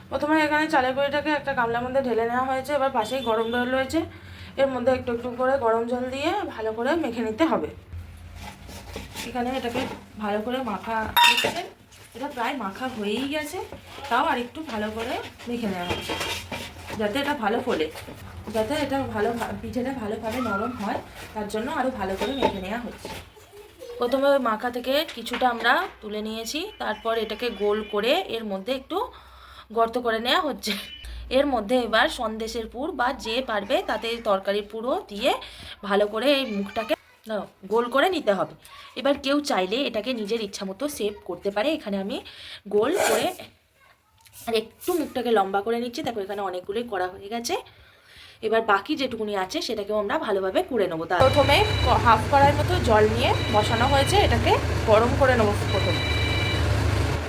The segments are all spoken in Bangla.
প্রথমে এখানে চালের গুঁড়িটাকে একটা গামলার মধ্যে ঢেলে নেওয়া হয়েছে। এবার পাশেই গরম জল রয়েছে, এর মধ্যে একটু একটু করে গরম জল দিয়ে ভালো করে মেখে নিতে হবে। এখানে এটাকে ভালো করে মাখা হচ্ছে, এটা প্রায় মাখা হয়েই গেছে, তাও আর একটু ভালো করে মেখে নেওয়া হচ্ছে যাতে এটা ভালো ফোলে, যাতে এটা ভালো পিঠেটা ভালোভাবে নরম হয়, তার জন্য আরও ভালো করে মেখে নেওয়া হচ্ছে। প্রথমে ওই মাখা থেকে কিছুটা আমরা তুলে নিয়েছি, তারপর এটাকে গোল করে এর মধ্যে একটু গর্ত করে নেওয়া হচ্ছে। এর মধ্যে এবার সন্দেশের পুর বা যে পারবে তাতে তরকারির পুরও দিয়ে ভালো করে এই মুখটাকে গোল করে নিতে হবে। এবার কেউ চাইলে এটাকে নিজের ইচ্ছা মতো শেপ করতে পারে। এখানে আমি গোল করে আর একটু মুখটাকে লম্বা করে নিচ্ছি। দেখো এখানে অনেকগুলোই করা হয়ে গেছে। এবার বাকি যেটুকুনি আছে সেটাকেও আমরা ভালোভাবে করে নেবো। প্রথমে হাফ কড়াই মতো জল নিয়ে বসানো হয়েছে, এটাকে গরম করে নেবো। প্রথমে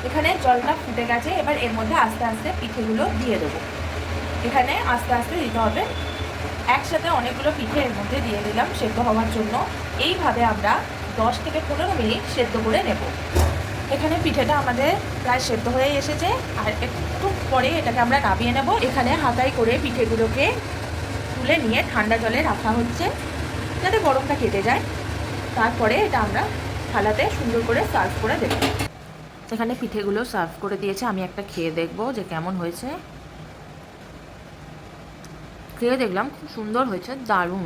এখানে জলটা ফুটে গেছে, এবার এর মধ্যে আস্তে আস্তে পিঠেগুলো দিয়ে দেবো। এখানে আস্তে আস্তে দিতে হবে, একসাথে অনেকগুলো পিঠে এর মধ্যে দিয়ে দিলাম সেদ্ধ হওয়ার জন্য। এইভাবে আমরা 10 থেকে 15 মিনিট সেদ্ধ করে নেব। এখানে পিঠেটা আমাদের প্রায় সেদ্ধ হয়ে এসেছে, আর একটু পরে এটাকে আমরা নামিয়ে নেব। এখানে হাতায় করে পিঠেগুলোকে তুলে নিয়ে ঠান্ডা জলে রাখা হচ্ছে যাতে গরমটা কেটে যায়। তারপরে এটা আমরা থালাতে সুন্দর করে সার্ভ করে দেব। এখানে পিঠেগুলো সার্ভ করে দিয়েছে, আমি একটা খেয়ে দেখবো যে কেমন হয়েছে। খেয়ে দেখলাম, খুব সুন্দর হয়েছে, দারুণ।